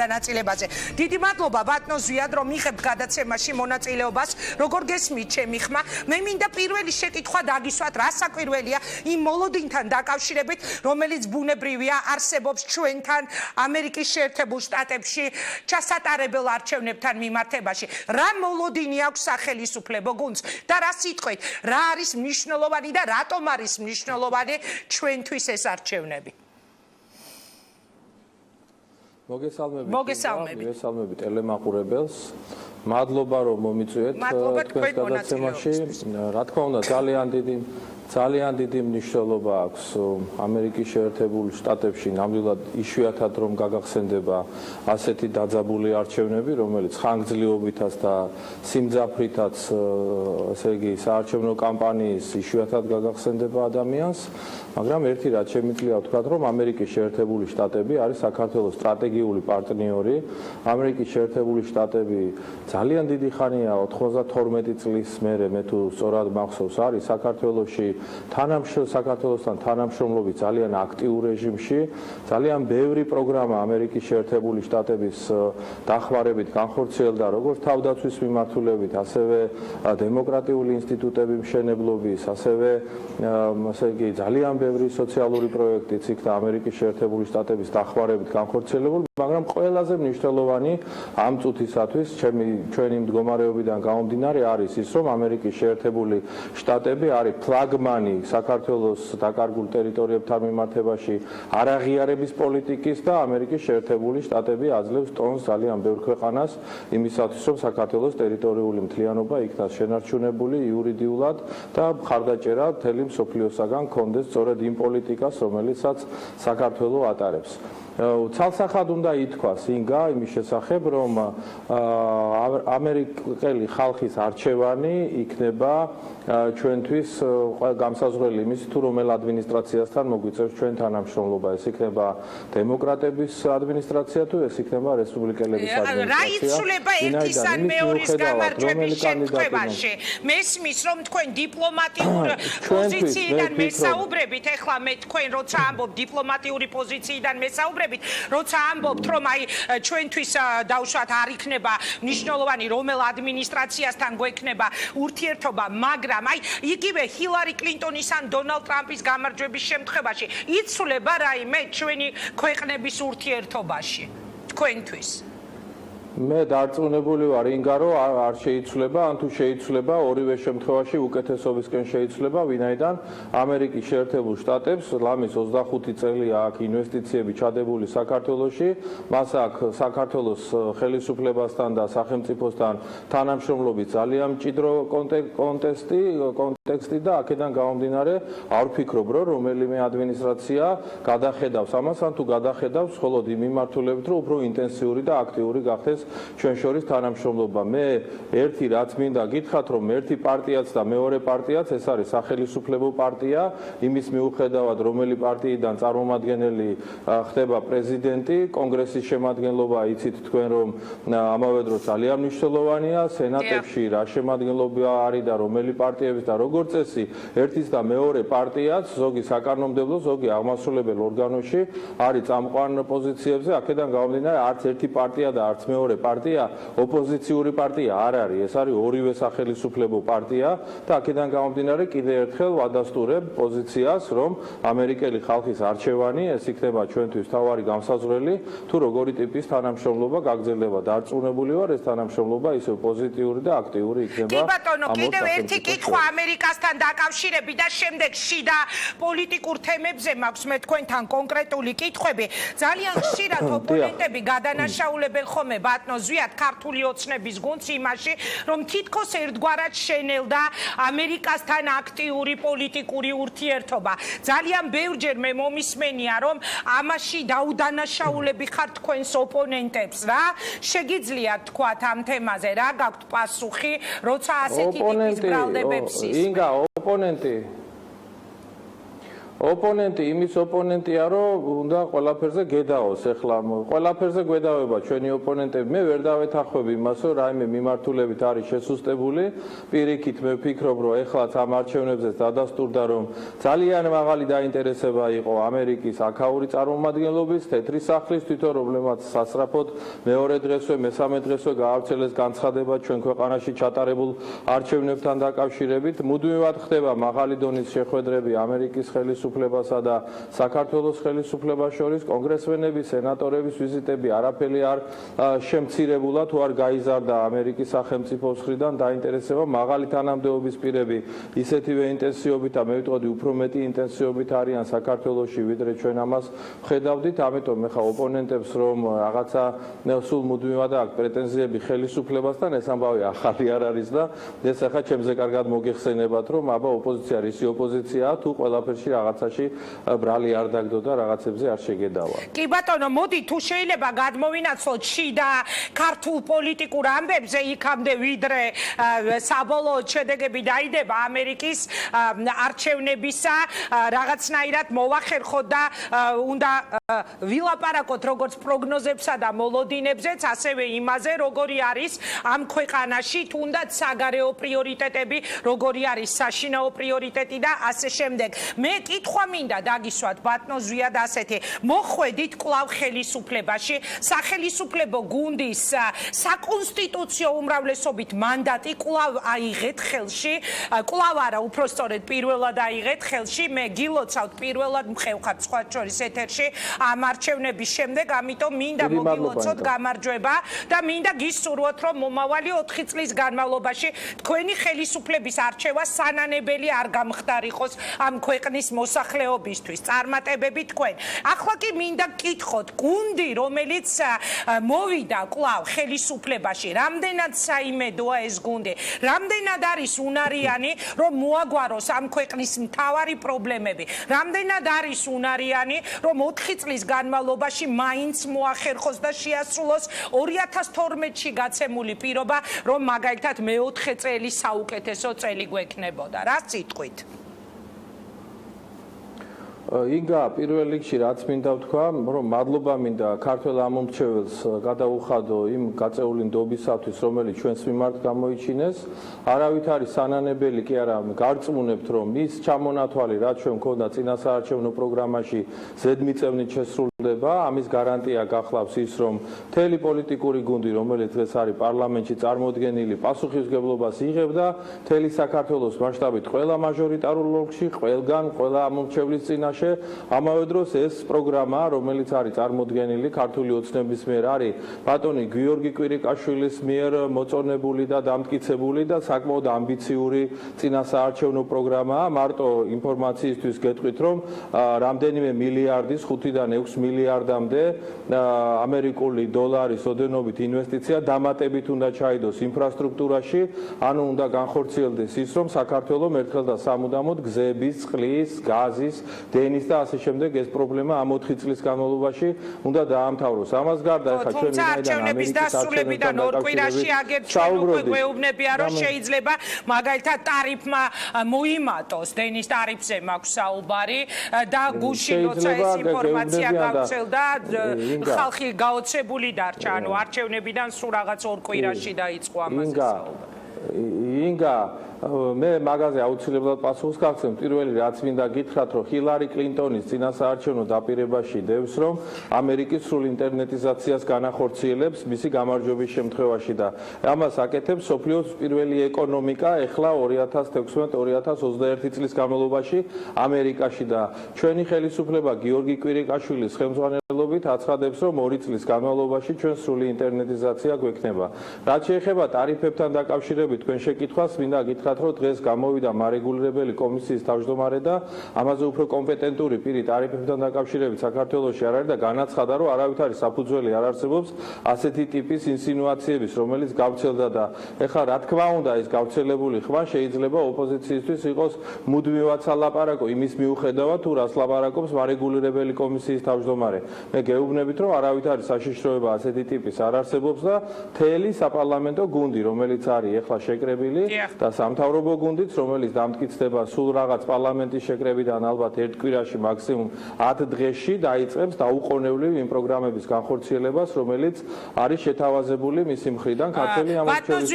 განაწილებაზე. დიდი მადლობა ბატონ ზვიად, რომ მიღებთ გადაცემაში მონაწილეობას. როგორ გესმით ჩემი ხმა? მე მინდა პირველი შეკითხვა დაგისვათ, რა საკვირველია იმ მოლოდინთან დაკავშირებით, რომელიც ბუნებრივია არსებობს ჩვენთან ამერიკის შეერთებულ შტატებში ჩასატარებელ არჩევნებთან მიმართებაში. რა მოლოდინი აქვს სახელისუფლებო გუნდს და რა სიტყვით, რა არის მნიშვნელოვანი და რატომ არის მნიშვნელოვანი ჩვენთვის ეს არჩევნები? მოგესალმები ტელემაყურებელს. მადლობა რომ მომიწვიეთ თქვენს გადაცემაში. რა თქმა უნდა, ძალიან დიდი მნიშვნელობა აქვს ამერიკის შეერთებულ შტატებში ნამდვილად იშვიათად რომ გაგახსენდება ასეთი დაძაბული არჩევნები, რომელიც ხანგრძლივობითაც და სიმძაფრითაც, ესე იგი, საარჩევნო კამპანიის იშვიათად გაგახსენდება ადამიანს. მაგრამ ერთი რაც შემიძლია ვთქვათ, რომ ამერიკის შეერთებული შტატები არის საქართველოს სტრატეგიული პარტნიორი. ამერიკის შეერთებული შტატები ძალიან დიდი ხანია, 92 წლის მერე, მე თუ სწორად მახსოვს, არის საქართველოსთან თანამშრომლობის ძალიან აქტიურ რეჟიმში. ძალიან ბევრი პროგრამა ამერიკის შეერთებული შტატების დახმარებით განხორციელდა როგორც თავდაცვის მიმართულებით, ასევე დემოკრატიული ინსტიტუტების მშენებლობის, ასევე ასე იგი ძალიან ბევრი სოციალური პროექტიც იქნა ამერიკის შეერთებული შტატების დახმარებით განხორციელებული, მაგრამ ყველაზე მნიშვნელოვანი ამ წუთისათვის ჩვენი მდგომარეობიდან გამომდინარე არის ის, რომ ამერიკის შეერთებული შტატები არის ფლაგმანი საქართველოს დაკარგულ ტერიტორიებთან მიმართებაში არაღიარების პოლიტიკის და ამერიკის შეერთებული შტატები აძლევს ტონს ძალიან ბევრ ქვეყანას იმისათვის, რომ საქართველოს ტერიტორიული მთლიანობა იქნას შენარჩუნებული იურიდიულად და მხარდაჭერა მთელი მსოფლიოსაგან კონდეს სწორედ იმ პოლიტიკას, რომელიცაც საქართველო ატარებს. ცალსახად უნდა ითქვას ინგა იმის შესახებ, რომ ამერიკელი ხალხის არჩევანი იქნება ჩვენთვის გამსაზღვრელი იმის თუ რომელ ადმინისტრაციასთან მოგვიწევს ჩვენ თანამშრომლობა. ეს იქნება დემოკრატების ადმინისტრაცია თუ ეს იქნება რესპუბლიკელების ადმინისტრაცია. რა იცვლება ერთის ან მეორის გამარჯვების შემთხვევაში? მესმის რომ თქვენ დიპლომატიურ პოზიციიდან მესაუბრებით, ეხლა მე თქვენ როცა ამბობ დიპლომატიური პოზიციიდან მესაუბრებით, როცა ამბობთ რომ აი ჩვენთვის დავუშვათ არ იქნება მნიშვნელოვანი რომელ ადმინისტრაციასთან გვექნება ურთიერთობა, მაგრამ აი იგივე ჰილარი კლინტონის ან დონალდ ტრამპის გამარჯვების შემთხვევაში იცვლება რაიმე ჩვენი ქვეყნების ურთიერთობაში თქვენთვის? მე დარწმუნებული ვარ ინგა რომ არ შეიცვლება, ან თუ შეიცვლება ორივე შემთხვევაში უკეთესობისკენ შეიცვლება, ვინაიდან ამერიკის შეერთებულ შტატებს ლამის 25 წელია აქ ინვესტიციები ჩადებული საქართველოში, მას აქ საქართველოს ხელისუფლებასთან და სახელმწიფოსთან თანამშრომლობის ძალიან მჭიდრო კონტექსტი და აქედან გამომდინარე არ ვფიქრობ, რომ რომელიმე ადმინისტრაცია გადახედავს ამას, ან თუ გადახედავს, მხოლოდ იმ მიმართულებით, რომ უფრო ინტენსიური და აქტიური გახდეს ჩვენ შორის თანამშრომლობა. მე ერთი რაც მინდა გითხრათ, რომ ერთი პარტიაც და მეორე პარტიაც ეს არის სახელისუფლებო პარტია, იმის მიუხედავად რომელი პარტიიდან წარმომადგენელი ხდება პრეზიდენტი, კონგრესის შემადგენლობა იცით თქვენ რომ ამავე დროს ძალიან მნიშვნელოვანია, სენატებში რა შემადგენლობა არის და რომელი პარტიების და როგორც წესი ერთის და მეორე პარტიაც ზოგი საკანონმდებლო, ზოგი აღმასრულებელ ორგანოში არის წამყვან პოზიციებზე, აქედან გამომდინარე არც ერთი პარტია და არც მეორე პარტია ოპოზიციური პარტია არ არის, ეს არის ორივე სახელისუფლებო პარტია და აქედან გამომდინარე კიდევ ერთხელ ვადასტურებ პოზიციას, რომ ამერიკელი ხალხის არჩევანი ეს იქნება ჩვენთვის თავარი გამსაზღვრელი, თუ როგორი ტიპის თანამშრომლობა გაგრძელდება. დარწმუნებული ვარ, ეს თანამშრომლობა ისევ პოზიტიური და აქტიური იქნება. კი ბატონო, კიდევ ერთი კითხვა ამერიკასთან დაკავშირებით და შემდეგ შიდა პოლიტიკურ თემებზე მაქვს მე თქვენთან კონკრეტული კითხვები. ძალიან ხშირად ოპონენტები გადანაშაულებენ ხოლმე ბატონო ზვიად ქართული ოცნების გუნდს იმაში, რომ თითქოს ერთგვარად შენელდა ამერიკასთან აქტიური პოლიტიკური ურთიერთობა. ძალიან ბევრჯერ მე მომისმენია, რომ ამაში დაუდანაშაულები ხართ თქვენს ოპონენტებს, რა? შეგიძლიათ თქვათ ამ თემაზე, რა გაქვთ პასუხი, როცა ასეთი ტიპის ბრალდებებს ისმენთ? ინგა, ოპონენტი ოპონენტი იმის ოპონენტია, რომ უნდა ყველაფერზე გედაოს. ეხლა ყველაფერზე გვედავება ჩვენი ოპონენტები. მე ვერ დავეთანხმები იმას, რომ რაიმე მიმართულებით არის შესუსტებული. პირიქით მე ვფიქრობ, რომ ეხლაც ამ არჩევნებზეც დადასტურდა, რომ ძალიან მაღალი დაინტერესება იყო ამერიკის აქაური წარმომადგენლობის, თეთრი სახლის თვითონ პრობლემაც სასწრაფოდ მეორე დღესვე, მესამე დღესვე გაავრცელეს განცხადება ჩვენ ქვეყანაში ჩატარებულ არჩევნებთან დაკავშირებით. მუდმივად ხდება მაღალი დონის შეხვედრები ამერიკის ხელისუფლებასა და საქართველოს ხელისუფლებას შორის. კონგრესმენების, სენატორების ვიზიტები არაფერი არ შემცირებულა თუ არ გაიზარდა ამერიკის სახელმწიფოს მხრიდან დაინტერესება. მაღალი თანამდებობის პირები ისეთივე ინტენსივობით და მე ვიტყოდი უფრო მეტი ინტენსივობით არიან საქართველოში, ვიდრე ჩვენ ამას ვხედავდით. ამიტომ ეხა ოპონენტებს რომ რაღაცა სულ მუდმივად აქვს პრეტენზიები ხელისუფლებასთან, ეს ამბავი ახალი არ არის და ეს ახლა ჩემზე კარგად მოგეხსენებათ, რომ აბა ოპოზიცია რისი ოპოზიციაა, თუ ყველაფერში რაღაცაში ბრალი არ დაგდო და რაღაცებზე არ შეგედავა. კი ბატონო, მოდი თუ შეიძლება გადმოვინაცვლოთ შიდა ქართულ პოლიტიკურ ამბებზე იქამდე ვიდრე საბოლოო შედეგები დაიდება ამერიკის არჩევნებისა, რაღაცნაირად მოვახერხოთ და უნდა ვილაპარაკოთ როგორც პროგნოზებსა და მოლოდინებზეც, ასევე იმაზე, როგორი არის ამ ქვეყანაში თუნდაც საგარეო პრიორიტეტები, როგორი არის საშინაო პრიორიტეტი და ასე შემდეგ. მე კითხვა მინდა დაგისვათ ბატონო ზვიად ასეთი. მოხვედით კვლავ ხელისუფლებაში, სახელისუფლებო გუნდის საკონსტიტუციო უმრავლესობით მანდატი კვლავ აიღეთ ხელში, კვლავ არა, უпростоრედ პირველად აიღეთ ხელში. მე გილოცავთ პირველად მყევხართ სხვა შორის ეთერში ამ არჩევნების შემდეგ, ამიტომ მინდა მოგილოცოთ გამარჯვება და მინდა გისურვოთ, რომ მომავალი 4 წლის განმავლობაში თქვენი ხელისუფლების არჩევა სანანებელი არ გამხდარიყოს ამ ქვეყნის მოსახლეობისთვის. წარმატებები თქვენ. ახლა კი მინდა გკითხოთ, გუნდი, რომელიც მოვიდა კვლავ ხელისუფლებაში, რამდენად საიმედოა ეს გუნდი, რამდენად არის უნარიანი, რომ მოაგვაროს ამ ქვეყნის მთავარი პრობლემები, რამდენად არის უნარიანი, რომ 4 წლის განმავლობაში მაინც მოახერხოს და შეასრულოს 2012-ში გაცემული პირობა, რომ მაგალითად მე-4 წელი საუკეთესო წელი გვექნებოდა. რა სიტყვით? ინგა, პირველ რიგში რაც მინდა ვთქვა, რომ მადლობა მინდა ქართველ ამომრჩეველს გადაუხადო იმ გაწეული ნდობისათვის, რომელიც ჩვენს მიმართ გამოიჩინეს. არავით არის სანანებელი კი არა, გარწმუნებთ, რომ ის ჩამონათვალი, რაც ჩვენ მქონდა წინასაარჩევნო პროგრამაში, ზედმიწევნით შესრულდება. ამის გარანტია გახლავს ის, რომ მთელი პოლიტიკური გუნდი, რომელიც დღეს არის პარლამენტში წარმოდგენილი, პასუხისმგებლობას იღებდა მთელი საქართველოს მასშტაბით ყველა მაჟორიტარულ ოლქში, ყველგან, ყველა ამომრჩევლის წინაშე. ამავე დროს ეს პროგრამა, რომელიც არის წარმოდგენილი ქართული ოცნების მიერ, არის ბატონი გიორგი კვირიკაშვილის მიერ მოწონებული და დამტკიცებული და საკმაოდ ამბიციური წინასაარჩევნო პროგრამაა. მარტო ინფორმაციისთვის გეტყვით, რომ რამდენიმე მილიარდის 5-დან 6 მილიარდამდე ამერიკული დოლარის ოდენობით ინვესტიცია დამატებით უნდა ჩაიდოს ინფრასტრუქტურაში, ანუ უნდა განხორციელდეს ის, რომ საქართველოს ერთხელ და სამუდამოდ გზების, წყლის, გაზის, დენის და ასე შემდეგ ეს პრობლემა ამ 4 წლის განმავლობაში უნდა დაამთავროს. ამას გარდა ახლა ჩვენ ვინაიდან ამერიკის დასრულებიდან 2 კვირაში აგერ ჩვენ უკვე გვეუბნებია, რომ შეიძლება მაგალითად ტარიფმა მოიმატოს, დენის ტარიფზე მაქვს საუბარი და გუშინ როცა ეს ინფორმაცია გავრცელდა, ხალხი გაოცებული დარჩა, ანუ არჩევნებიდან სულ რაღაც 2 კვირაში დაიწყო ამაზე საუბარი. ინგა, მე მაგაზე აუცილებლად პასუხს გაგცემ. პირველი რაც მინდა გითხრათ, რომ ჰილარი კლინტონის წინასაარჩევნო დაპირებაში დევს, რომ ამერიკის სრულ ინტერნეტიზაციას განახორციელებს მისი გამარჯვების შემთხვევაში და ამას აკეთებს სოფლიოს პირველი ეკონომიკა ეხლა 2016-2021 წლის განმავლობაში ამერიკაში და ჩვენი ხელისუფლება გიორგი კვირიკაშვილის ხელმძღვანელობით აცხადებს, რომ 2 წლის განმავლობაში ჩვენ სრული ინტერნეტიზაცია გვექნება. რაც შეეხება ტარიფებთან დაკავშირებით თქვენ შეკითხვას, მინდა გითხრათ, რომ დღეს გამოვიდა მარეგულირებელი კომისიის თავმჯდომარე და ამაზე უფრო კომპეტენტური პირი ტარიფებთან დაკავშირებით საქართველოში არ არის და განაცხადა, რომ არავით არის საფუძველი არ არსებობს ასეთი ტიპის ინსინუაციების, რომელიც გავრცელდა და ეხლა რა თქმა უნდა ეს გავრცელებული ხმა შეიძლება ოპოზიციისთვის იყოს მუდმივად სალაპარაკო იმის მიუხედავად, თუ რას ლაპარაკობს მარეგულირებელი კომისიის თავმჯდომარე. მე მე გეუბნებით, რომ არავითარი საშიშროება ასეთი ტიპის არ არსებობს და მთელი საპარლამენტო გუნდი, რომელიც არის ეხლა შეკრებილი და სამთავრობო გუნდიც, რომელიც დამტკიცდება სულ რაღაც პარლამენტის შეკრებიდან ალბათ ერთ კვირაში მაქსიმუმ 10 დღეში დაიწყებს დაუყოვნებლივ იმ პროგრამების განხორციელებას, რომელიც არის შეთავაზებული მისი მხრიდან ქართული ამორჩევის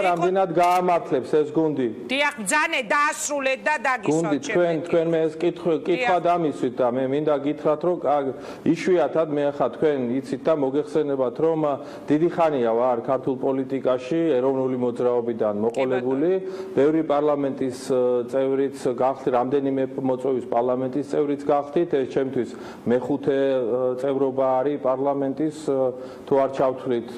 რამდენად გაამართლებს ეს გუნდი. დიახ, ბრძანე დაასრულეთ და დაგისვათ გუნდი თქვენ მე ეს კითხვა დამისვით და მე მინდა გითხრათ, რომ იშვიათად მე ახლა თქვენ იცით და მოგეხსენებათ, რომ დიდი ხანია ვარ ქართულ პოლიტიკაში ეროვნული მოძრაობიდან მოყოლებული, ბევრი პარლამენტის წევრიც გახდი, რამდენიმე მოწვევის პარლამენტის წევრიც გახდით, ეს ჩემთვის მეხუთე წევრობა არის პარლამენტის, თუ არ ჩავთვლით,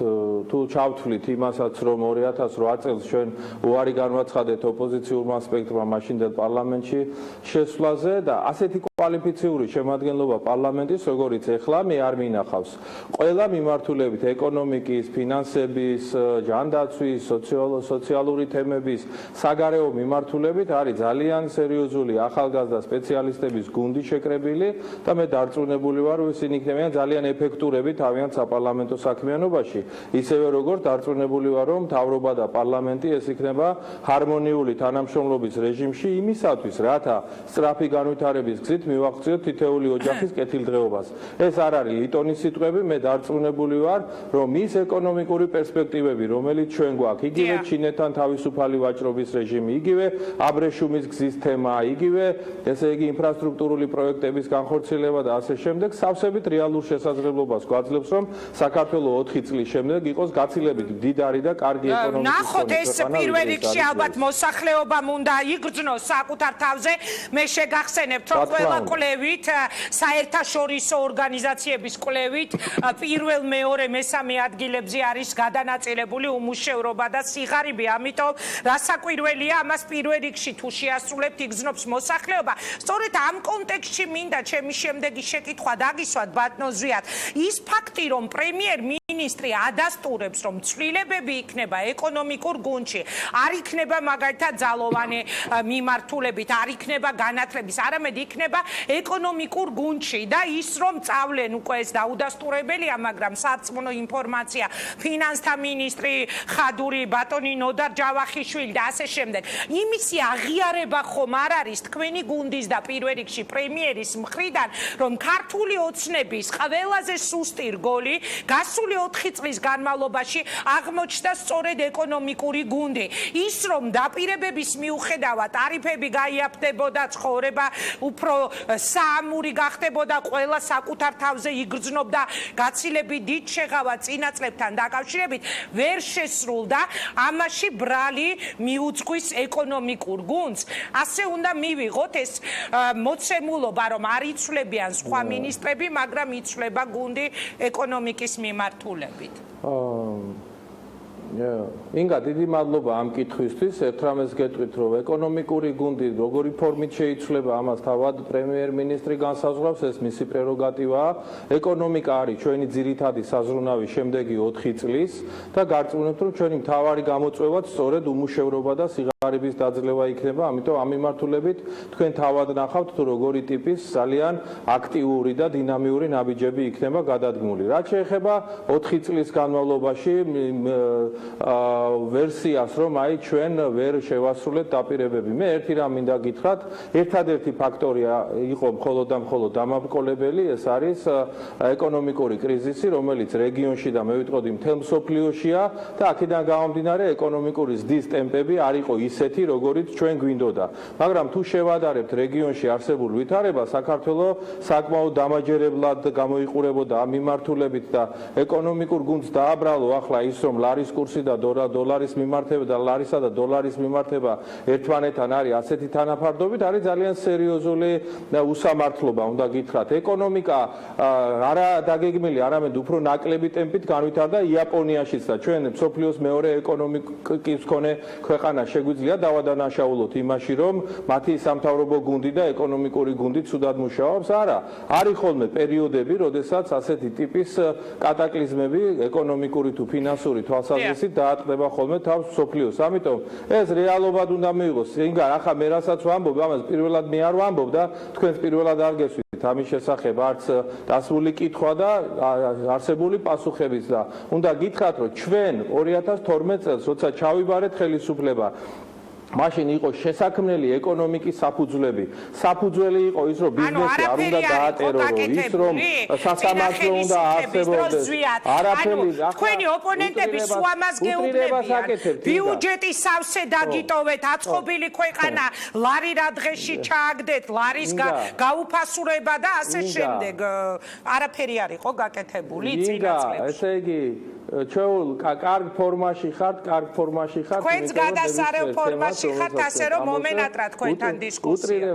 თუ ჩავთვლით იმასაც, რომ 2008 წელს ჩვენ უარი განვაცხადეთ ოპოზიციურმა სპექტრმა მაშინდელ პარლამენტში შესვლაზე და ასეთი კვალიფიციური შემადგენლობა პარლამენტის, როგორიც ეხლა მე არ მინახავს. ყველა მიმართულებით ეკონომიკის, ფინანსების, ჯანდაცვის, სოციალური თემების, საგარეო მიმართულებით არის ძალიან სერიოზული ახალგაზრდა სპეციალისტების გუნდი შეკრებილი და მე დარწმუნებული ვარ, რომ ისინი იქნებიან ძალიან ეფექტურები თავიანთ საპარლამენტო საქმიანობაში. ისევე როგორც დარწმუნებული ვარ, რომ მთავრობა და პარლამენტი ეს იქნება ჰარმონიული თანამშრომლობის რეჟიმში იმისათვის, რათა სწრაფი განვითარების გზით მივაღწიოთ თითეული ოჯახის კეთილდღეობას. ეს არ არის ლიტონის სიტყვები, მე დარწმუნებული ვარ, რომ ის ეკონომიკური პერსპექტივები, რომელიც ჩვენ გვაქვს, იგივე ჩინეთთან თავისუფალი ვაჭრობის რეჟიმი, იგივე აბრეშუმის გზის თემა, იგივე ესე იგი ინფრასტრუქტურული პროექტების განხორციელება და ასე შემდეგ, სავსებით რეალურ შესაძლებლობას გვაძლევს, რომ საქართველოს 4 წლის შემდეგ იყოს გაცილებით მდიდარი და კარგი ეკონომიკის ნახოთ ეს პირველ რიგში ალბათ მოსახლეობამ უნდა იგრძნოს საკუთარ თავზე. მე შეგახსენებთ, რომ ყველა კვლევით, საერთაშორისო ორგანიზაციების კვლევით, პირველ, მეორე, მესამე ადგილებზე არის გადანაწილებული უმუშევრობა და სიღარიბე. ამიტომ რასაკვირველია, ამას პირველ რიგში თუ შეასრულებთ, იგრძნობს მოსახლეობა. სწორედ ამ კონტექსტში მინდა ჩემი შემდეგი შეკითხვა დაგისვათ ბატონო ზვიად. ის ფაქტი, რომ პრემიერ-მინისტრი ადასტურებს, რომ ცვლილებები იქნება ეკონომიკურ გუნდში, არ იქნება მაგალითად ძალოვანი მიმართულებით, არ იქნება განათლების, არამედ იქნება ეკონომიკურ გუნდში და ის რომ წავლენ უკვე ეს დაუდასტურებელია, მაგრამ სარწმუნო ინფორმაცია ფინანსთა მინისტრი ხადური, ბატონი ნოდარ ჯავახიშვილი და ასე შემდეგ. იმისი აღიარება ხომ არ არის თქვენი გუნდის და პირველ რიგში პრემიერის მხრიდან, რომ ქართული ოცნების ყველაზე სუსტი რგოლი გასული 4 წლის განმავლობაში აღმოჩნდა სწორედ ეკონომიკური გუნდი. ის რომ დაპირებების მიუხედავად ტარიფები გაიაფთებოდა, ცხოვრება უფრო საამური გახდებოდა, ყველა საკუთარ თავზე იგრძნობდა, გაცილებით დიდ შეღავა წინა წლებთან დაკავშირებით ვერ შესრულდა, ამაში ბრალი მიუძღვის ეკონომიკურ გუნდს. ასე უნდა მივიღოთ ეს მოცემულობა, რომ არ იცვლებიან სხვა მინისტრები, მაგრამ იცვლება გუნდი ეკონომიკის მიმართულებით. ინგა, დიდი მადლობა ამ კითხვისთვის. ერთ რამეს გეტყვით, რომ ეკონომიკური გუნდი როგორი ფორმით შეიცვლება, ამას თავად პრემიერ-მინისტრი განსაზღვრავს, ეს მისი პრეროგატივაა. ეკონომიკა არის ჩვენი ძირითადი საზრუნავი შემდეგი 4 წლის და გარწმუნებთ, რომ ჩვენი მთავარი გამოწვევაც სწორედ უმუშევრობა და სიღარიბის დაძლევა იქნება, ამიტომ ამ მიმართულებით თქვენ თავად ნახავთ, თუ როგორი ტიპის ძალიან აქტიური და დინამიური ნაბიჯები იქნება გადადგმული. რაც შეეხება 4 წლის განმავლობაში ვერსიას, რომ აი ჩვენ ვერ შევასრულეთ დაპირებები. მე ერთი რამ მინდა გითხრათ, ერთადერთი ფაქტორი იყო მხოლოდ და მხოლოდ დამაბკოლებელი, ეს არის ეკონომიკური კრიზისი, რომელიც რეგიონში და მე ვიტყოდი მთელ მსოფლიოშია და აქედან გამომდინარე ეკონომიკური ზრდის ტემპები არ იყო ისეთი, როგორიც ჩვენ გვინდოდა. მაგრამ თუ შევადარებთ რეგიონში არსებულ ვითარებას, საქართველოს საკმაოდ დამაჯერებლად გამოიყურებოდა ამ მიმართულებით და ეკონომიკურ გუნდს დააბრალო ახლა ის, რომ ლარის კურსი და დოლარის მიმართება და ლარისა და დოლარის მიმართება ერთმანეთთან არის ასეთი თანაფარდობით, არის ძალიან სერიოზული უსამართლობა, უნდა გითხრათ. ეკონომიკა არა დაგეგმილი, არამედ უფრო ნაკლები ტემპით განვითარდა იაპონიაშიც და ჩვენ მსოფლიოს მეორე ეკონომიკის მქონე ქვეყანა შეგვიძლია დავადანაშაულოთ იმაში, რომ მათი სამთავრობო გუნდი და ეკონომიკური გუნდი ცუდად მუშაობს. არა, არის ხოლმე პერიოდები, როდესაც ასეთი ტიპის კატაკლიზმები ეკონომიკური თუ ფინანსური თვალსაზრისით ინდექსით დაატყდება ხოლმე თავს მსოფლიოს. ამიტომ ეს რეალობად უნდა მიიღოს. ინგა ახლა მე რასაც ვამბობ, ამას პირველად მე არ ვამბობ და თქვენს პირველად არ გესვით ამის შესახებ არც დასმული კითხვა და არსებული პასუხებიც და უნდა გითხრათ, რომ ჩვენ 2012 წელს როცა ჩავიბარეთ ხელისუფლება მაშინ იყო შესაქმნელი ეკონომიკის საფუძვლები. საფუძველი იყო ის, რომ ბიზნესი არ უნდა დაატერორო, ის რომ სასამართლო უნდა არსებობდეს. არაფერი, თქვენი ოპონენტები სულ ამას გეუბნებიან. ბიუჯეტი სავსე დაგიტოვეთ, აწყობილი ქვეყანა, ლარი რა დღეში ჩააგდეთ, ლარის გაუფასურება და ასე შემდეგ. არაფერი არ იყო გაკეთებული წინა წლებში. ესე იგი ჩვენ კარგ ფორმაში ხართ, თქვენც გადასარევ ფორმაში ხართ, ასე რომ მომენატრა თქვენთან დისკუსია.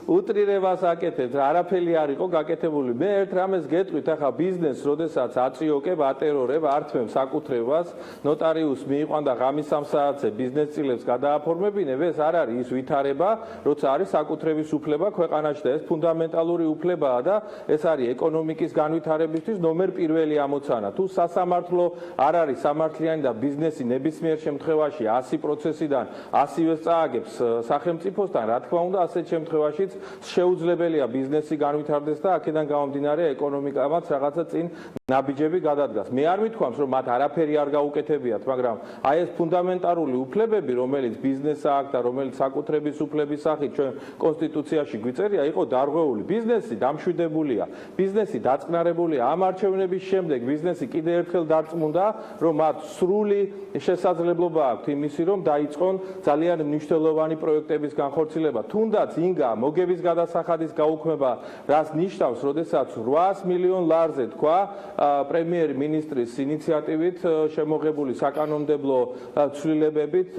უტრირებას აკეთებთ, არაფერი არ იყო გაკეთებული. მე ერთ რამეს გეტყვით, ახლა ბიზნესს, როდესაც აწიოკებ, ატერორებ, ართმევ საკუთრებას, ნოტარიუსს მიიყვან და ღამის 3 საათზე ბიზნეს წილებს გადააფორმებინებ, ეს არ არის ის ვითარება, როცა არის საკუთრების უფლება ქვეყანაში და ეს ფუნდამენტალური უფლებაა და ეს არის ეკონომიკის განვითარებისთვის ნომერ პირველი ამოცანა. თუ სასამართლო არ არის სამართლიანი და ბიზნესი ნებისმიერ შემთხვევაში 100%-დან 100-ს წააგებს სახელმწიფოსთან, რა თქმა უნდა, ასეთ შემთხვევაშიც შეუძლებელია ბიზნესი განვითარდეს და აქედან გამომდინარე ეკონომიკამაც რაღაცა წინ ნაბიჯები გადადგას. მე არ მithქვამს, რომ მათ არაფერი არ გაუკეთებიათ, მაგრამ აი ეს ფუნდამენტალური უფლებები, რომელიც ბიზნესს აქვს და რომელიც საკუთრების უფლების სახით ჩვენ კონსტიტუციაში გვიწერია, იყო დარღვეული. ბიზნესი დამშვიდებულია, ბიზნესი დაწყნარებულია. ამ არჩევნების შემდეგ ბიზნესი კიდევ ერთხელ დარწმუნდა, რომ მათ სრული შესაძლებლობა აქვს იმისი, რომ დაიწყონ ძალიან მნიშვნელოვანი პროექტების განხორციელება. თუნდაც ინგა მოგების გადასახადის გაუქმება, რას ნიშნავს, როდესაც 800 მილიონ ლარზე თქვა პრემიერ-მინისტრის ინიციატივით შემოღებული საკანონმდებლო ცვლილებებით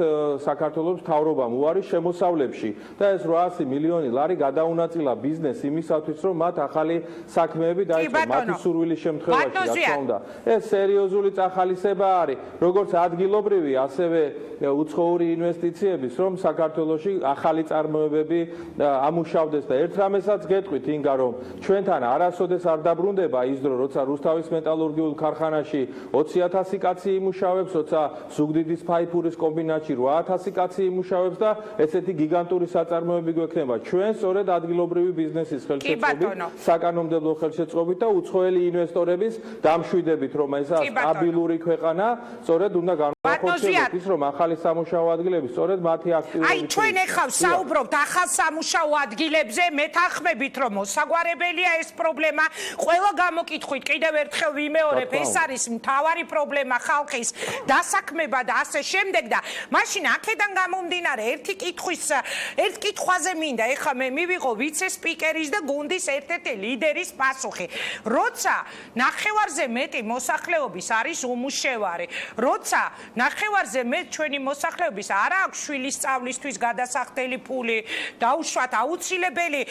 საქართველოს მთავრობამ უარის შემოსავლებში და ეს 800 მილიონი ლარი გადაუნაწილა ბიზნესს იმისათვის, რომ მათ ახალი საქმეები დაიწყონ მათი სურვილის შემთხვევაში, რა თქმა უნდა. ეს სერიოზული წახალისება არის, როგორც ადგილობრივი, ასევე უცხოური ინვესტიციების, რომ საქართველოში ახალი წარმოებები ამუშავდეს და ერთ რამესაც გეტყვით, ინგა, რომ ჩვენთან არასოდეს არ დაბრუნდება ის დრო, როცა რუსთავის მეტალურგიულ ქარხანაში 20,000 კაცი იმუშავებს, როცა ზუგდიდის ფაიფურის კომბინატში 8,000 კაცი იმუშავებს და ესეთი გიგანტური საწარმოები გვექნება. ჩვენ სწორედ ადგილობრივი ბიზნესის ხელშეწყობით, საკანონმდებლო ხელშეწყობით და უცხოელი ინვესტორების დამშვიდებით, რომ ეს სტაბილური ქვეყანა, სწორედ უნდა განხორციელდეს ის, რომ ახალი სამუშაო ადგილები სწორედ მათი აქტივობით. აი ჩვენ ახლა საუბრობთ ახალ სამუშაო ადგილებზე, მეთანხმებით, რომ მოსაგვარებელია ეს პრობლემა. ყველა გამოკითხვით კიდევ ერთხელ ვიმეორებ, ეს არის მთავარი პრობლემა ხალხის დასაქმება და ასე შემდეგ და მაშინ აქედან გამომდინარე ერთ კითხვაზე მინდა ეხლა მე მივიღო ვიცე-სპიკერის და გუნდის ერთ-ერთი ლიდერის პასუხი. როცა ნახევარზე მეტი მოსახლეობის არის უმუშევარი, როცა ნახევარზე მეტ ჩვენი მოსახლეობის არ აქვს შვილის სწავლისთვის გადასახდელი ფული, დაუშვათ აუცილებელი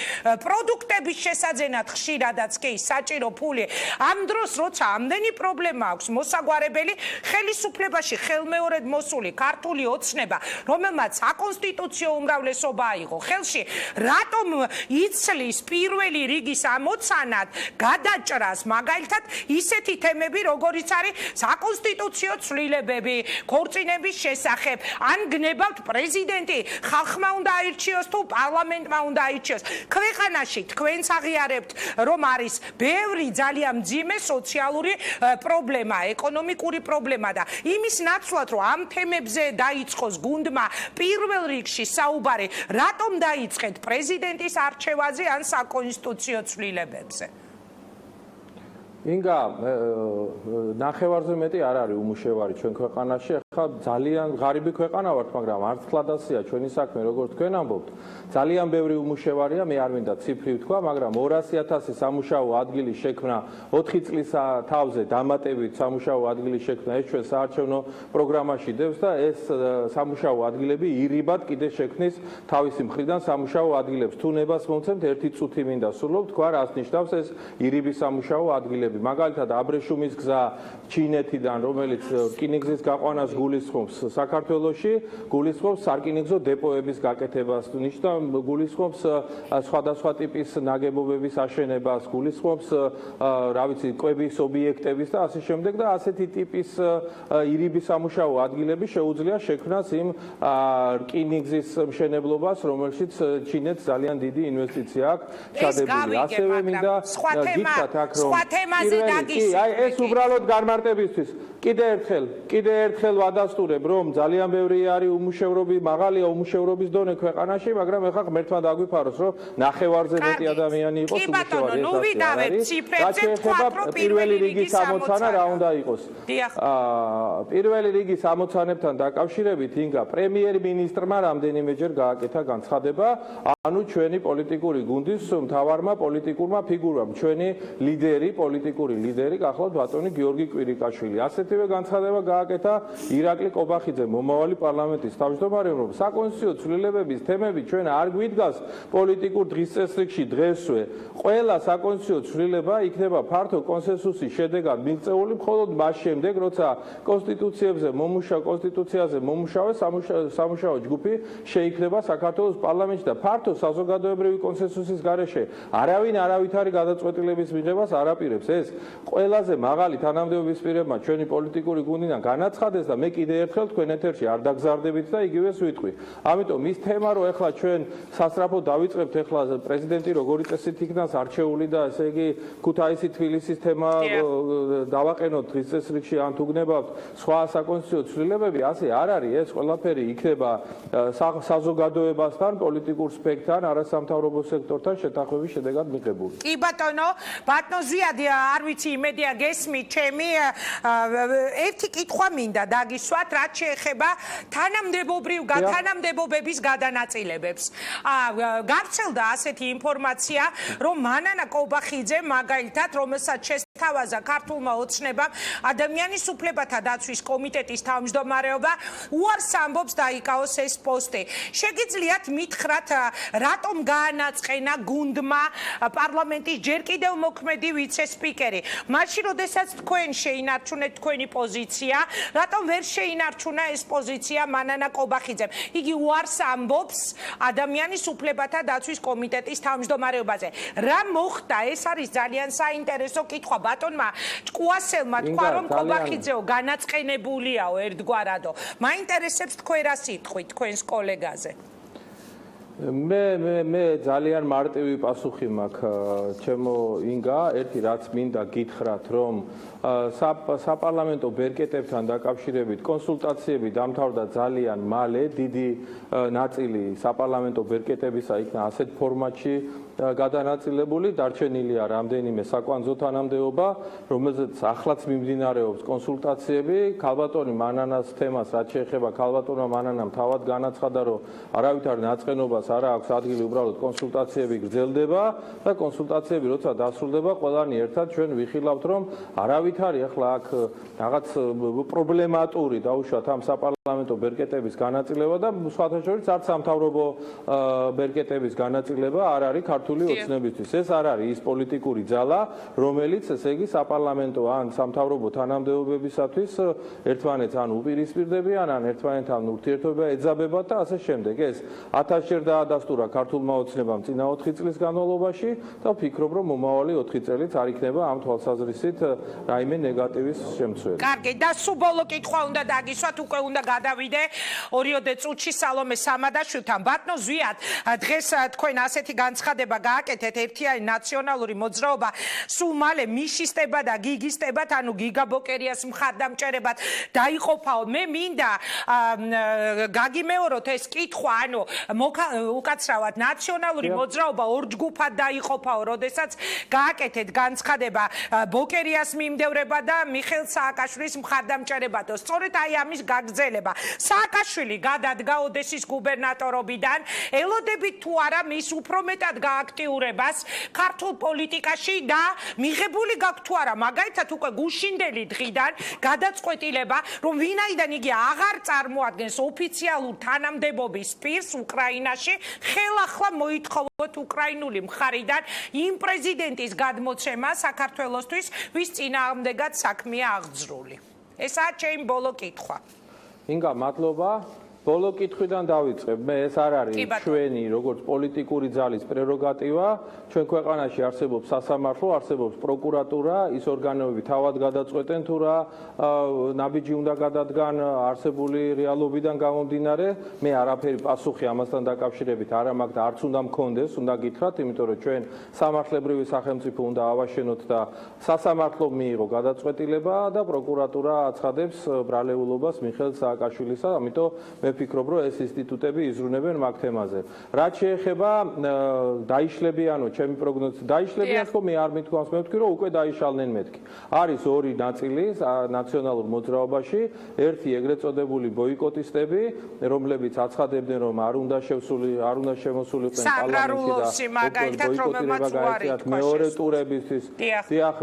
პროდუქტების შესაძენად ხშირადაც კი საჭირო ფული. ამ დროს როცა ამდენი პრობლემა აქვს მოსაგვარებელი, ხელისუფლებაში ხელმეორედ მოსული ქართული ოცნება, რომელმაც საკონსტიტუციო უმრავლესობა აიღო ხელში, რატომ იცლის პირველი რიგის ამოცანად გადაჭრას მაგალითად ისეთი თემები, როგორიც არის საკონსტიტუციო ცვლილებები, ქორწინების შესახებ, ან გნებავთ პრეზიდენტი ხალხმა უნდა აირჩიოს თუ პარლამენტმა უნდა აირჩიოს. ქვეყანაში თქვენც აღიარებთ, რომ არის ბევრი ძალიან მძიმე სოციალური პრობლემა, ეკონომიკური პრობლემა და იმის ნაცვლად, რომ ამ თემებზე დაიწყოს გუნდმა პირველ რიგში საუბარი, რატომ დაიწყეთ პრეზიდენტის არჩევაზე ან საკონსტიტუციო ცვლილებებზე? ინგა, ნახევარზე მეტი არ არის უმუშევარი ჩვენ ქვეყანაში. ახლა ძალიან ღარიბი ქვეყანა ვართ, მაგრამ არც კლადასია ჩვენი საქმე, როგორც თქვენ ამბობთ. ძალიან ბევრი უმუშევარია, მე არ მინდა ციფრი ვთქვა, მაგრამ 200,000 სამუშაო ადგილი შექმნა 4 წლის თავზე დამატებით სამუშაო ადგილი შექმნა ეს ჩვენ საარჩევნო პროგრამაში დევს და ეს სამუშაო ადგილები ირიბად კიდე შექმნის თავისი მხრიდან სამუშაო ადგილებს. თუ ნებას მომცემთ, ერთი წუთი მინდა სულობ, თქვა რას ნიშნავს ეს ირიბი სამუშაო ადგილები. მაგალითად, აბრეშუმის გზა ჩინეთიდან, რომელიც რკინიგზის გაყვანას გულისხმობს საქართველოში, გულისხმობს სარკინიგზო დეპოების გაკეთებას, გულისხმობს სხვადასხვა ტიპის ნაგებობების აშენებას, გულისხმობს რა ვიცი, კვების ობიექტების და ასე შემდეგ და ასეთი ტიპის ირიბი სამუშაო ადგილები შეუძლია შექმნას იმ რკინიგზის მშენებლობას, რომელშიც ჩინეთს ძალიან დიდი ინვესტიცია აქვს ჩადებული. ასევე მინდა გითხრათ აქ რომ ეს უბრალოდ განმარტებისთვის კიდე ერთხელ ვადასტურებ რომ ძალიან ბევრი არის მაღალია უმუშევრობის დონე ქვეყანაში, მაგრამ ეხლა ღმერთმა დაგვიფაროს რომ ნახევარზე მეტი ადამიანი იყოს უმუშევარი. ნუ ვიდავეთ ციფრებზე, თქვათ რომ პირველი რიგის ამოცანა რა უნდა იყოს. პირველი რიგის ამოცანებთან დაკავშირებით ინგა პრემიერ-მინისტრმა რამდენიმეჯერ გააკეთა განცხადება, ანუ ჩვენი პოლიტიკური გუნდის მთავარმა პოლიტიკურმა ფიგურამ, ჩვენი პოლიტიკური ლიდერი გახლავთ ბატონი გიორგი კვირიკაშვილი. ასეთივე განცხადება გააკეთა ირაკლი კობახიძე, მომავალი პარლამენტის თავმჯდომარემ, რომ საკონსტიტუციო ცვლილებების თემები ჩვენ არ გვიდგას პოლიტიკურ დღის წესრიგში დღესვე. ყველა საკონსტიტუციო ცვლილება იქნება ფართო კონსენსუსის შედეგად მიღწეული მხოლოდ მას შემდეგ, როცა კონსტიტუციაზე მომუშავე სამუშაო ჯგუფი შეიქმნება საქართველოს პარლამენტში და ფართო საზოგადოებრივი კონსენსუსის გარეშე არავინ არავითარი გადაწყვეტილების მიღებას არ აპირებს. ეს ყველაზე მაღალი თანამდებობის პირებმა ჩვენი პოლიტიკური გუნდიდან განაცხადეს და მე კიდე ერთხელ თქვენ ეთერში არ დაგზარდებით და იგივეს ვიტყვი. ამიტომ ის თემა რომ ეხლა ჩვენ სასწრაფოდ დავიწყებთ ეხლა პრეზიდენტი როგორი წესით იქნას არჩეული და ესე იგი ქუთაისი თბილისის თემა დავაყენოთ დღის წესრიგში ან თუ გნებავთ სხვა საკონსტიტუციო ცვლილებები, ასე არ არის. ეს ყველაფერი იქნება საზოგადოებასთან, პოლიტიკურ სპექტრთან, არასამთავრობო სექტორთან შეთანხმების შედეგად მიღებული. კი ბატონო, ბატონო ზიადი, არ ვიცი იმედია გესმით ჩემი ერთი კითხვა მინდა დაგისვათ, რაც შეეხება თანამდებობების გადანაწილებებს. გავრცელდა ასეთი ინფორმაცია, რომ მანანა კობახიძე მაგალითად, რომელსაც შესთავაზა ქართულმა ოცნებამ ადამიანის უფლებათა დაცვის კომიტეტის თავმჯდომარეობა, უარს ამბობს დაიკავოს ეს პოსტი. შეგიძლიათ მითხრათ, რატომ გაანაწყენა გუნდმა პარლამენტის ჯერ კიდევ მოქმედი ვიცე-სპიკერი? მაშინ, როდესაც თქვენ შეინარჩუნეთ თქვენი პოზიცია, რატომ ვერ შეინარჩუნა ეს პოზიცია მანანა კობახიძემ? იგი უარს ამბობს ადამიანის უფლებათა დაცვის კომიტეტის თავმჯდომარეობაზე. რა მოხდა? ეს არის ძალიან საინტერესო კითხვა. ბატონმა ჭკუასელმა თქვა, რომ კობახიძეო განაწყენებულიაო ერთგვარადო. მაინტერესებს თქვენ რა სიტყვით თქვენს კოლეგაზე. მე ძალიან მარტივი პასუხი მაქვს ჩემო ინგა, ერთი რაც მინდა გითხრათ, რომ საპარლამენტო ბერკეტებთან დაკავშირებით კონსულტაციები დამთავრდა ძალიან მალე, დიდი ნაწილი საპარლამენტო ბერკეტებისა იქნა ასეთ ფორმატში გადანაწილებული, დარჩენილია რამდენიმე საკვანძო თანამდებობა, რომელზეც ახლაც მიმდინარეობს კონსულტაციები. ქალბატონი მანანას თემას, რაც შეეხება ქალბატონმა მანანამ თავად განაცხადა, რომ არავითარ ნაწყენობას არ აქვს ადგილი, უბრალოდ კონსულტაციები გრძელდება და კონსულტაციები როცა დასრულდება, ყველანი ერთად ჩვენ ვიხილავთ, რომ არავითარი ახლა აქ რაღაც პრობლემატური დაუშვათ ამ საპარლამენტო ბერკეტების განაწილება და სხვათა შორის არც სამთავრობო ბერკეტების განაწილება არ არის ქართული ოცნებისთვის. ეს არ არის ის პოლიტიკური ძალა, რომელიც ესე იგი საპარლამენტო ან სამთავრობო თანამდებობებისათვის ერთმანეთს ან უპირისპირდებიან, ან ერთმანეთთან ურთიერთობა ეძაბებათ და ასე შემდეგ. ეს 1000 ჯერ დაადასტურა ქართულმა ოცნებამ წინა 4 წლის განმავლობაში და ვფიქრობ, რომ მომავალი 4 წელიც არ იქნება ამ თვალსაზრისით რაიმე ნეგატივის შემცველი. კარგი, და სულ ბოლო კითხვა უნდა დაგისვათ, უკვე უნდა გადავიდე ორიოდე წუთში სალომე სამადაშვილთან. ბატონო ზვიად, დღეს თქვენ ასეთი განცხადება გააკეთეთ, ერთი არის ნაციონალური მოძრაობა, სულ მალე მიშისტება და გიგისტებად, ანუ გიგაბოკერიას მხარდამჭერებად დაიყოფაო. მე მინდა გაგიმეოროთ ეს კითხვა, ანუ უკაცრავად ნაციონალური მოძრაობა ორ ჯგუფად დაიყოფაო, როდესაც გააკეთეთ განცხადება ბოკერიას მიმდევრება და მიხეილ სააკაშვილის მხარდამჭერებადო. სწორედ აი ამის გაგრძელება. სააკაშვილი გადადგა ოდესის გუბერნატორობიდან, ელოდებით თუ არა მის უფრო მეტად გააქტიურებას ქართულ პოლიტიკაში და მიღებული გაქვთ თუ არა მაგალითად უკვე გუშინდელი დღიდან გადაწყვეტილება, რომ ვინაიდან იგი აღარ წარმოადგენს ოფიციალურ თანამდებობის პირს უკრაინაში, ხელახლა მოითხოვოთ უკრაინული მხარიდან იმ პრეზიდენტის გადმოცემა საქართველოსთვის, ვის წინააღმდეგაც საქმეა აღძრული. ესაა ჩემი ბოლო კითხვა. ინგა მადლობა. ბოლო კითხვიდან დავიწყებ. მე ეს არ არის ჩვენი როგორც პოლიტიკური ძალის პრეროგატივა. ჩვენ ქვეყანაში არსებობს სასამართლო, არსებობს პროკურატურა, ის ორგანოები თავად გადაწყვეტენ თუ რა ნაბიჯი უნდა გადადგან არსებული რეალობიდან გამომდინარე. მე არაფერი პასუხი ამასთან დაკავშირებით არ მაქვს და არც უნდა მქონდეს, უნდა გითხრათ, იმიტომ რომ ჩვენ სამართლებრივი სახელმწიფო უნდა ავაშენოთ და სასამართლომ მიიღო გადაწყვეტილება და პროკურატურა აცხადებს ბრალეულობას მიხეილ სააკაშვილისა, ამიტომ მე ვფიქრობ, რომ ეს ინსტიტუტები იზრუნებენ მაგ თემაზე. რაც შეეხება დაიშლებიანო, ჩემი პროგნოზი დაიშლებიან, ხო მე არ მithქვამს, მე ვთქვი, რომ უკვე დაიშალნენ მეთქი. არის ორი ნაწილი ნაციონალურ მოძრაობაში, ერთი ეგრეთ წოდებული ბოიკოტისტები, რომლებიც აცხადებდნენ, რომ არ უნდა შემოსულიყვნენ პარლამენტში და ბოიკოტირება გაეწიათ მეორე ტურებისთვის. დიახ,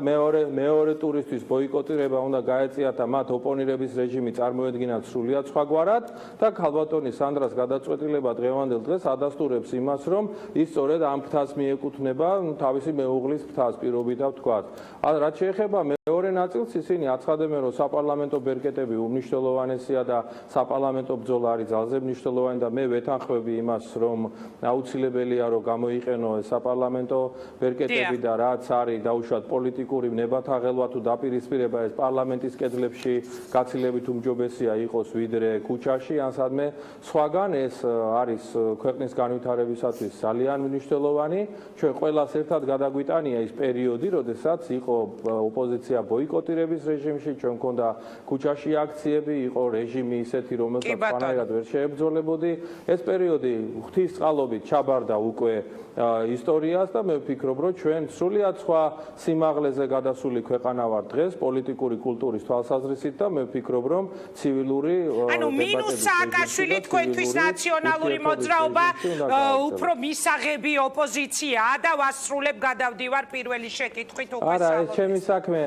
მეორე ტურისთვის ბოიკოტირება უნდა გაეწიათ და მათ ოპონირების რეჟიმი წარმოედგინათ სრულიად სხვაგვარად და ქალბატონი სანდრას გადაწყვეტილება დღევანდელ დღეს ადასტურებს იმას, რომ ის სწორედ ამ ფრთას მიეკუთვნება, თავისი მეუღლის ფრთას პირობითად ვთქვათ. რაც შეეხება მეორე ნაწილს, ისინი აცხადებენ, რომ საპარლამენტო ბერკეტები უმნიშვნელოვანესია და საპარლამენტო ბრძოლა არის ძალზე მნიშვნელოვანი და მე ვეთანხმები იმას, რომ აუცილებელია, რომ გამოიყენო ეს საპარლამენტო ბერკეტები და რაც არის დაუშვათ პოლიტიკური ნებათაღელვა თუ დაპირისპირება ეს პარლამენტის კედლებში გაცილებით უმჯობესია იყოს ვიდრე ქუჩაში ან სადმე სხვაგან. ეს არის ქვეყნის განვითარებისათვის ძალიან მნიშვნელოვანი. ჩვენ ყველას ერთად გადაგვიტანია ის პერიოდი, როდესაც იყო ოპოზიცია ბოიკოტირების რეჟიმში, ჩვენ მქონდა ქუჩაში აქციები, იყო რეჟიმი ისეთი, რომელსაც პანაირად ვერ შეებრძოლებოდი. ეს პერიოდი ღვთისწყალობით ჩაბარდა უკვე ისტორიას და მე ვფიქრობ, რომ ჩვენ სრულიად სხვა სიმაღლეზე გადასული ქვეყანა ვართ დღეს პოლიტიკური კულტურის თვალსაზრისით და მე ვფიქრობ, რომ ცივილური მინუს სააკაშვილი თქვენთვის ნაციონალური მოძრაობა უფრო მისაღები ოპოზიციაა და ვასრულებ გადავდივარ პირველი შეკითხვით უკვე არა, ეს ჩემი საქმე.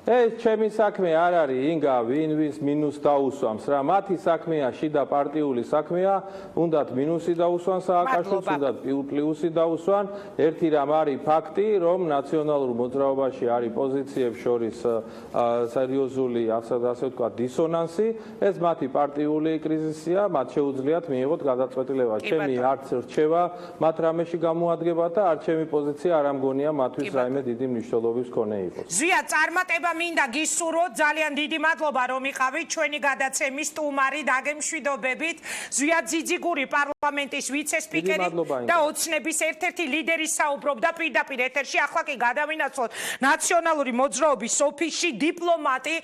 ეს ჩემი საქმე არ არის, ინგა, ვინ ვის მინუს დაუსვამს რა. მათი საქმეა, შიდა პარტიული საქმეა, უნდათ მინუსი დაუსვან სააკაშვილს, უნდათ პლუსი დაუსვან. ერთი რამ არის ფაქტი, რომ ნაციონალურ მოძრაობაში არის პოზიციებს შორის სერიოზული, ასე ვთქვათ, დისონანსი. ეს მათი პარტიული კრიზისია, მათ შეუძლიათ მიიღოთ გადაწყვეტილება. ჩემი არც რჩევა მათ რამეში გამოადგება და არც ჩემი პოზიცია არ ამგონია მათთვის რაიმე დიდი მნიშვნელობის მქონე იყოს. ზვია, წარმატება მინდა გისურვოთ, ძალიან დიდი მადლობა რომ იყავით ჩვენი გადაცემის სტუმარი, დაგემშვიდობებით. ზვია ძიძიგური პარლამენტის ვიცე-სპიკერი და ოცნების ერთ-ერთი ლიდერი საუბრობდა პირდაპირ ეთერში. ახლა კი გადავინაცვლოთ ნაციონალური მოძრაობის ოფისში დიპლომატი